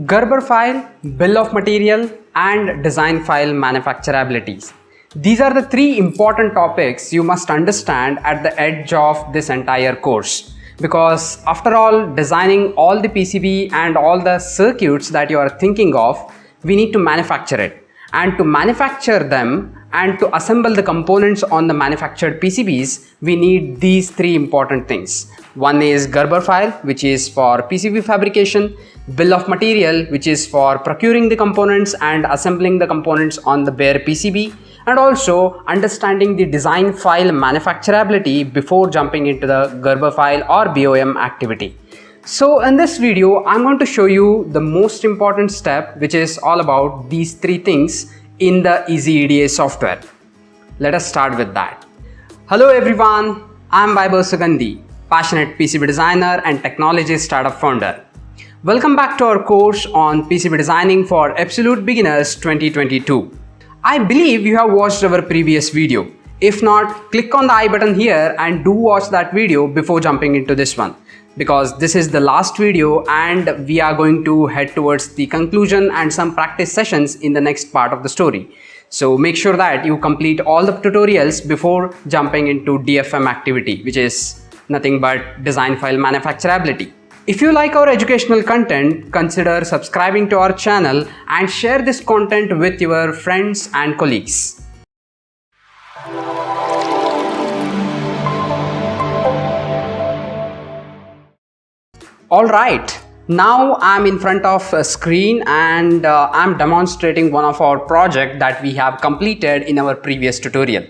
Gerber file, bill of material, and design file manufacturability. These are the three important topics you must understand at the edge of this entire course. Because after all, designing all the PCB and all the circuits that you are thinking of, we need to manufacture it. And to manufacture them and to assemble the components on the manufactured PCBs, we need these three important things. One is Gerber file, which is for PCB fabrication, bill of material, which is for procuring the components and assembling the components on the bare PCB, and also understanding the design file manufacturability before jumping into the Gerber file or BOM activity. So in this video, I'm going to show you the most important step, which is all about these three things in the EasyEDA software. Let us start with that. Hello everyone, I'm Vaibhav Sugandhi, passionate PCB designer and technology startup founder. Welcome back to our course on PCB designing for absolute beginners 2022. I believe you have watched our previous video. If not, click on the I button here and do watch that video before jumping into this one, because this is the last video and we are going to head towards the conclusion and some practice sessions in the next part of the story. So make sure that you complete all the tutorials before jumping into DFM activity, which is nothing but design file manufacturability. If you like our educational content, consider subscribing to our channel and share this content with your friends and colleagues. Alright, now I'm in front of a screen and I'm demonstrating one of our projects that we have completed in our previous tutorial.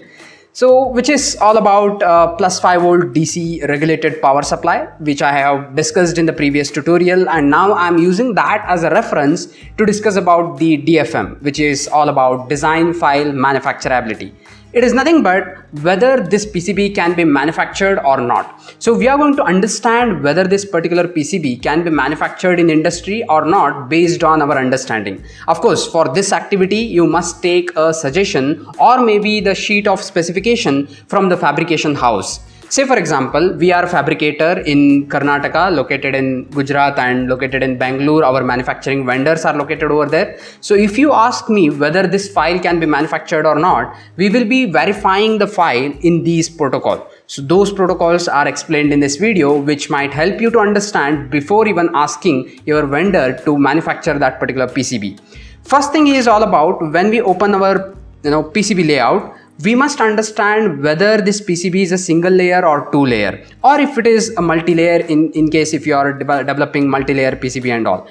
So, which is all about plus 5 volt DC regulated power supply, which I have discussed in the previous tutorial, and now I'm using that as a reference to discuss about the DFM, which is all about design file manufacturability. It is nothing but whether this PCB can be manufactured or not. So we are going to understand whether this particular PCB can be manufactured in industry or not based on our understanding. Of course, for this activity, you must take a suggestion or maybe the sheet of specification from the fabrication house. Say for example, we are a fabricator in Karnataka, located in Gujarat and located in Bangalore. Our manufacturing vendors are located over there. So if you ask me whether this file can be manufactured or not, we will be verifying the file in these protocols. So those protocols are explained in this video, which might help you to understand before even asking your vendor to manufacture that particular PCB. First thing is all about when we open our PCB layout, we must understand whether this PCB is a single layer or two layer, or if it is a multi-layer in case if you are developing multi-layer PCB and all.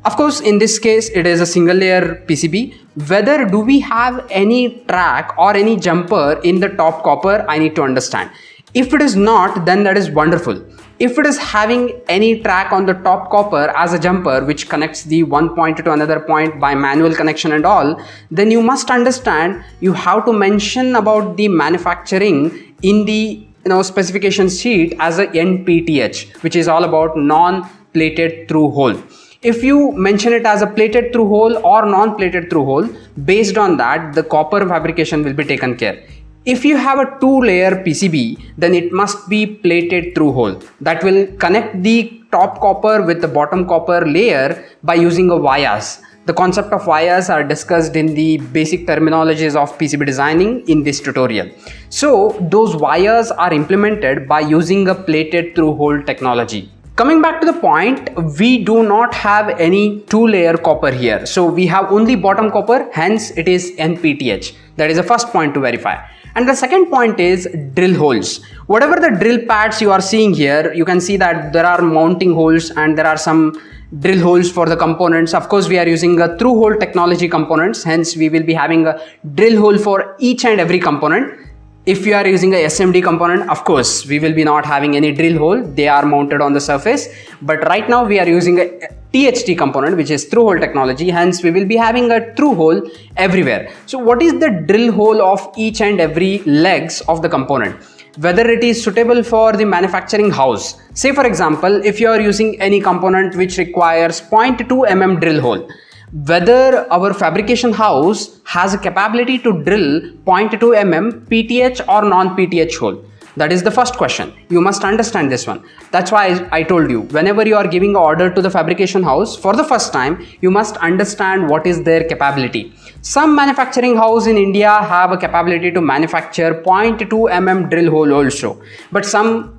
Of course, in this case, it is a single layer PCB. Whether do we have any track or any jumper in the top copper, I need to understand. If it is not, then that is wonderful. If it is having any track on the top copper as a jumper which connects the one point to another point by manual connection and all, then you must understand you have to mention about the manufacturing in the specification sheet as a NPTH, which is all about non-plated through hole. If you mention it as a plated through hole or non-plated through hole, based on that the copper fabrication will be taken care. If you have a two-layer PCB, then it must be plated through hole. That will connect the top copper with the bottom copper layer by using a vias. The concept of vias are discussed in the basic terminologies of PCB designing in this tutorial. So those vias are implemented by using a plated through hole technology. Coming back to the point, we do not have any two-layer copper here. So we have only bottom copper, hence it is NPTH. That is the first point to verify. And the second point is drill holes. Whatever the drill pads you are seeing here, you can see that there are mounting holes and there are some drill holes for the components. Of course, we are using a through hole technology components. Hence, we will be having a drill hole for each and every component. If you are using a SMD component, of course, we will be not having any drill hole. They are mounted on the surface. But right now we are using a THT component, which is through hole technology. Hence, we will be having a through hole everywhere. So what is the drill hole of each and every legs of the component? Whether it is suitable for the manufacturing house. Say for example, if you are using any component which requires 0.2 mm drill hole, whether our fabrication house has a capability to drill 0.2 mm PTH or non-PTH hole. That is the first question. You must understand this one. That's why I told you, whenever you are giving an order to the fabrication house for the first time, you must understand what is their capability. Some manufacturing house in India have a capability to manufacture 0.2 mm drill hole also, but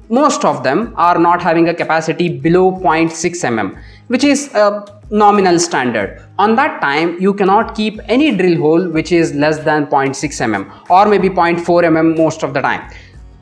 most of them are not having a capacity below 0.6 mm, which is a nominal standard. On that time, you cannot keep any drill hole which is less than 0.6 mm or maybe 0.4 mm most of the time.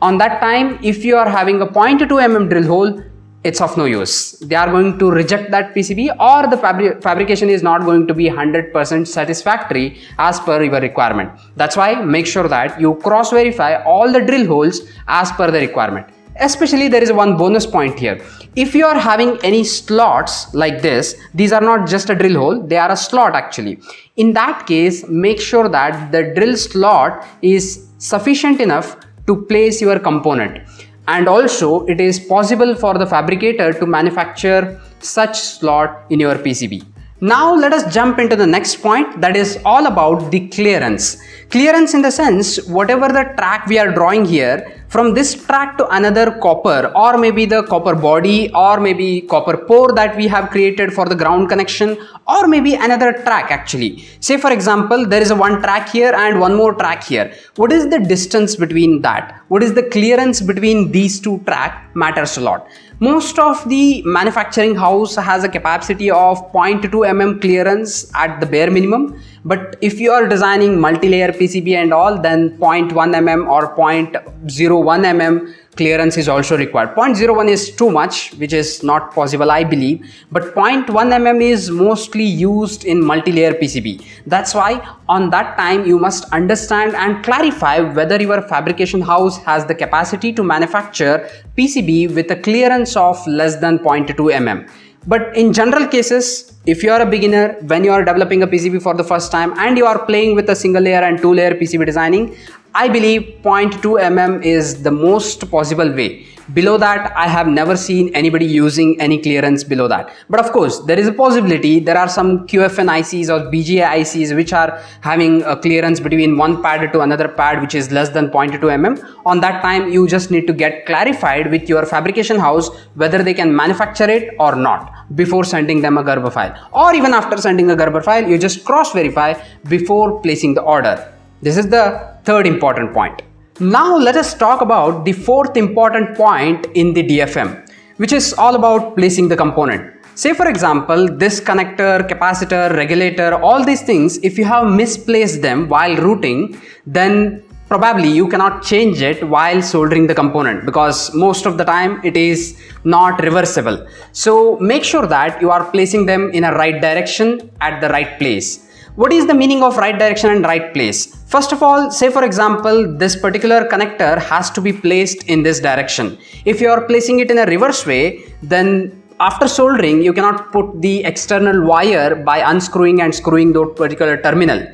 On that time, if you are having a 0.2 mm drill hole, it's of no use. They are going to reject that PCB, or the fabrication is not going to be 100% satisfactory as per your requirement. That's why make sure that you cross verify all the drill holes as per the requirement. Especially there is one bonus point here. If you are having any slots like this, these are not just a drill hole, they are a slot actually. In that case, make sure that the drill slot is sufficient enough to place your component. And also it is possible for the fabricator to manufacture such slot in your PCB. Now let us jump into the next point, that is all about the clearance. Clearance in the sense, whatever the track we are drawing here, from this track to another copper, or maybe the copper body, or maybe copper pore that we have created for the ground connection, or maybe another track actually. Say for example, there is a one track here and one more track here. What is the distance between that? What is the clearance between these two tracks matters a lot. Most of the manufacturing house has a capacity of 0.2 mm clearance at the bare minimum. But if you are designing multi-layer PCB and all, then 0.1 mm or 0.01 mm clearance is also required. 0.01 is too much, which is not possible, I believe. But 0.1 mm is mostly used in multi-layer PCB. That's why on that time you must understand and clarify whether your fabrication house has the capacity to manufacture PCB with a clearance of less than 0.2 mm. But in general cases, if you are a beginner, when you are developing a PCB for the first time and you are playing with a single layer and two layer PCB designing, I believe 0.2 mm is the most possible way. Below that, I have never seen anybody using any clearance below that. But of course, there is a possibility. There are some QFN ICs or BGA ICs which are having a clearance between one pad to another pad which is less than 0.2 mm. On that time, you just need to get clarified with your fabrication house whether they can manufacture it or not before sending them a Gerber file. Or even after sending a Gerber file, you just cross verify before placing the order. This is the third important point. Now let us talk about the fourth important point in the DFM, which is all about placing the component. Say for example, this connector, capacitor, regulator, all these things, if you have misplaced them while routing, then probably you cannot change it while soldering the component, because most of the time it is not reversible. So make sure that you are placing them in a right direction at the right place. What is the meaning of right direction and right place? First of all, say for example, this particular connector has to be placed in this direction. If you are placing it in a reverse way, then after soldering, you cannot put the external wire by unscrewing and screwing that particular terminal.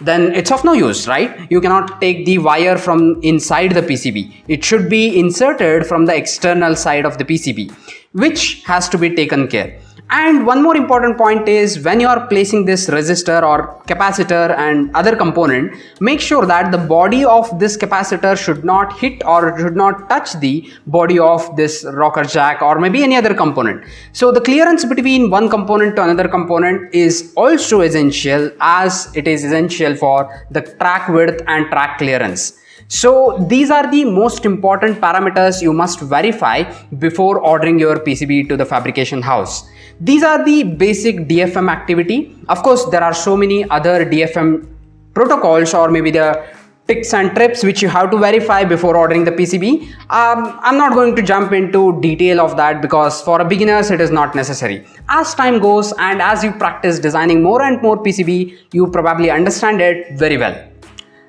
Then it's of no use, right? You cannot take the wire from inside the PCB. It should be inserted from the external side of the PCB, which has to be taken care. And one more important point is, when you are placing this resistor or capacitor and other component, make sure that the body of this capacitor should not hit or should not touch the body of this rocker jack or maybe any other component. So the clearance between one component to another component is also essential, as it is essential for the track width and track clearance. So these are the most important parameters you must verify before ordering your PCB to the fabrication house. These are the basic DFM activity. Of course, there are so many other DFM protocols or maybe the tips and trips which you have to verify before ordering the PCB. I'm not going to jump into detail of that because for beginners it is not necessary. As time goes and as you practice designing more and more PCB, you probably understand it very well.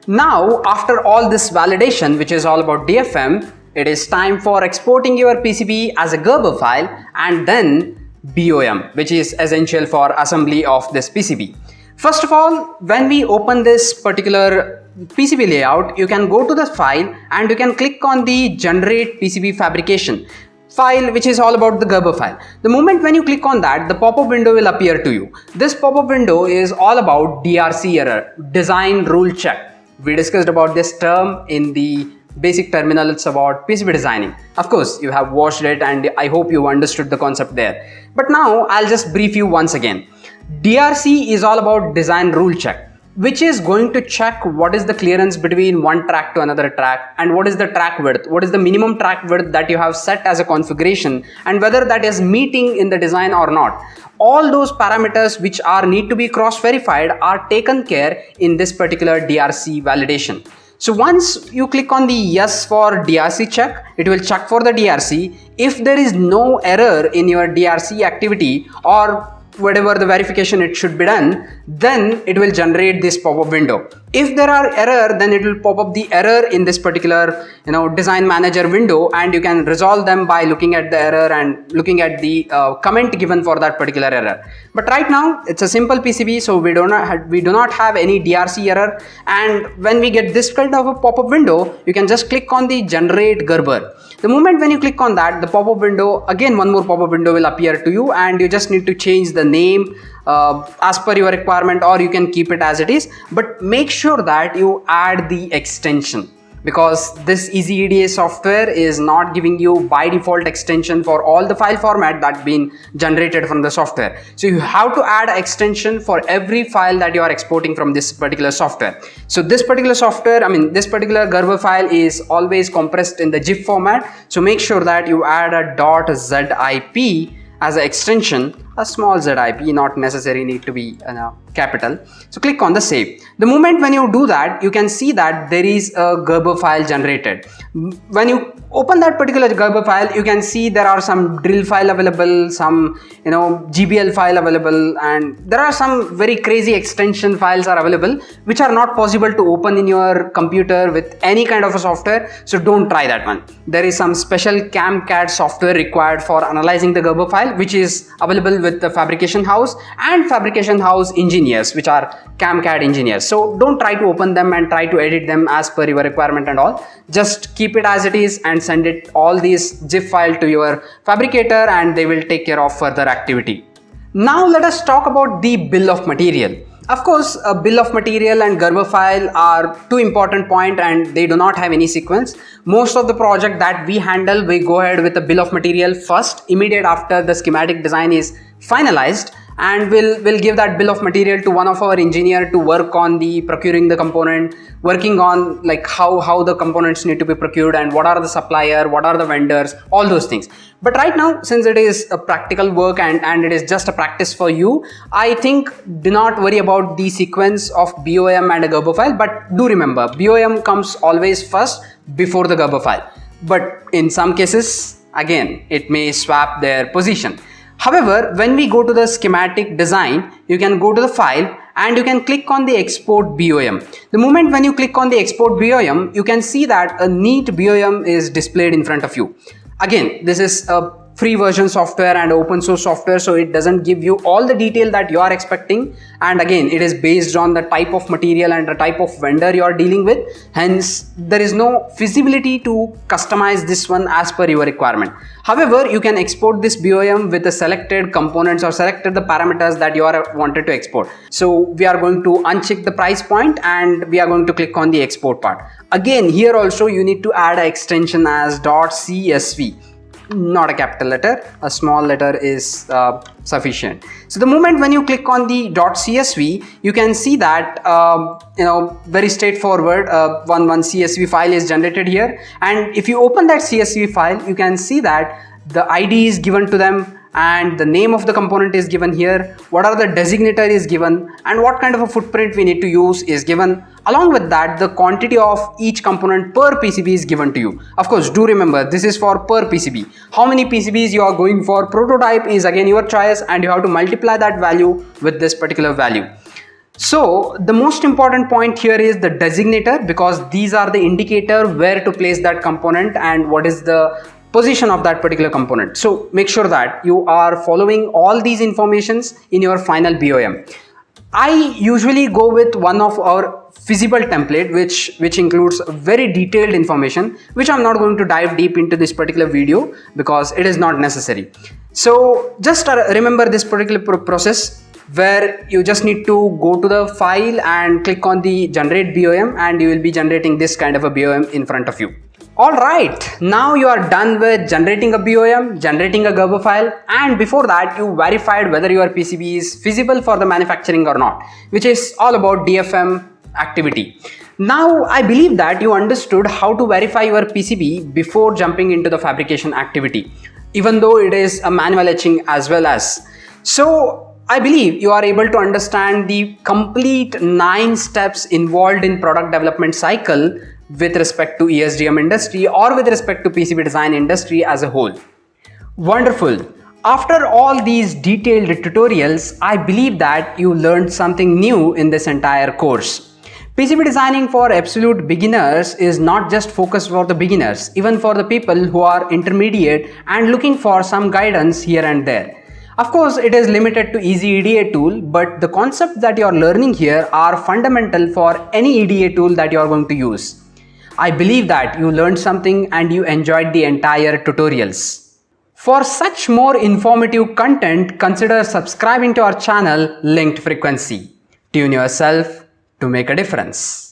Now, after all this validation, which is all about DFM, it is time for exporting your PCB as a Gerber file and then BOM, which is essential for assembly of this PCB. First of all, when we open this particular PCB layout, you can go to the file and you can click on the generate PCB fabrication file, which is all about the Gerber file. The moment when you click on that, the pop-up window will appear to you. This pop-up window is all about DRC error, design rule check. We discussed about this term in the basic terminal, it's about PCB designing. Of course, you have watched it and I hope you understood the concept there. But now I'll just brief you once again. DRC is all about design rule check, which is going to check what is the clearance between one track to another track and what is the track width, what is the minimum track width that you have set as a configuration and whether that is meeting in the design or not. All those parameters which are need to be cross-verified are taken care in this particular DRC validation. So once you click on the yes for DRC check, it will check for the DRC. If there is no error in your DRC activity or whatever the verification it should be done, then it will generate this pop-up window. If there are error, then it will pop up the error in this particular design manager window, and you can resolve them by looking at the error and looking at the comment given for that particular error. But right now it's a simple PCB, so we do not have any DRC error, and when we get this kind of a pop-up window, you can just click on the generate Gerber. The moment when you click on that, the pop-up window, again one more pop-up window will appear to you, and you just need to change the name as per your requirement, or you can keep it as it is, but make sure that you add the extension, because this EasyEDA software is not giving you by default extension for all the file format that been generated from the software. So you have to add extension for every file that you are exporting from this particular software. So this particular software, this particular Gerber file is always compressed in the GIF format. So make sure that you add a .zip as an extension, a small zip, not necessary need to be capital. So click on the save. The moment when you do that, you can see that there is a Gerber file generated. When you open that particular Gerber file, you can see there are some drill file available, some GBL file available, and there are some very crazy extension files are available which are not possible to open in your computer with any kind of a software. So don't try that one. There is some special CAMCAD software required for analyzing the Gerber file, which is available with the Fabrication house and Fabrication house engineers, which are CAMCAD engineers. So don't try to open them and try to edit them as per your requirement and all. Just keep it as it is and send it all these zip file to your fabricator, and they will take care of further activity. Now let us talk about the bill of material. Of course, a bill of material and Gerber file are two important points, and they do not have any sequence. Most of the project that we handle, we go ahead with the bill of material first, immediate after the schematic design is finalized, and we'll give that bill of material to one of our engineer to work on the procuring the component, working on like how the components need to be procured and what are the supplier, what are the vendors, all those things. But right now, since it is a practical work and it is just a practice for you, I think do not worry about the sequence of BOM and a Gerber file, but do remember BOM comes always first before the Gerber file. But in some cases, again, it may swap their position. However, when we go to the schematic design, you can go to the file and you can click on the export BOM. The moment when you click on the export BOM, you can see that a neat BOM is displayed in front of you. Again, this is a free version software and open source software, so it doesn't give you all the detail that you are expecting, and again it is based on the type of material and the type of vendor you are dealing with. Hence there is no feasibility to customize this one as per your requirement. However, you can export this BOM with the selected components or selected the parameters that you are wanted to export. So we are going to uncheck the price point and we are going to click on the export part. Again, here also you need to add an extension as .csv. Not a capital letter, a small letter is sufficient. So the moment when you click on the .csv, you can see that very straightforward one CSV file is generated here, and if you open that CSV file, you can see that the ID is given to them and the name of the component is given here, what are the designator is given, and what kind of a footprint we need to use is given. Along with that, the quantity of each component per PCB is given to you. Of course, do remember this is for per PCB. How many PCBs you are going for prototype is again your choice, and you have to multiply that value with this particular value. So the most important point here is the designator, because these are the indicator where to place that component and what is the position of that particular component. So make sure that you are following all these informations in your final BOM. I usually go with one of our feasible template which includes very detailed information, which I'm not going to dive deep into this particular video because it is not necessary. So just remember this particular process where you just need to go to the file and click on the generate BOM, and you will be generating this kind of a BOM in front of you. Alright, now you are done with generating a BOM, generating a Gerber file, and before that you verified whether your PCB is feasible for the manufacturing or not, which is all about DFM activity. Now I believe that you understood how to verify your PCB before jumping into the fabrication activity, even though it is a manual etching as well as. So I believe you are able to understand the complete 9 steps involved in product development cycle with respect to ESDM industry or with respect to PCB design industry as a whole. Wonderful. After all these detailed tutorials, I believe that you learned something new in this entire course. PCB designing for absolute beginners is not just focused for the beginners, even for the people who are intermediate and looking for some guidance here and there. Of course, it is limited to EasyEDA tool, but the concepts that you are learning here are fundamental for any EDA tool that you are going to use. I believe that you learned something and you enjoyed the entire tutorials. For such more informative content, consider subscribing to our channel Linked Frequency. Tune yourself to make a difference.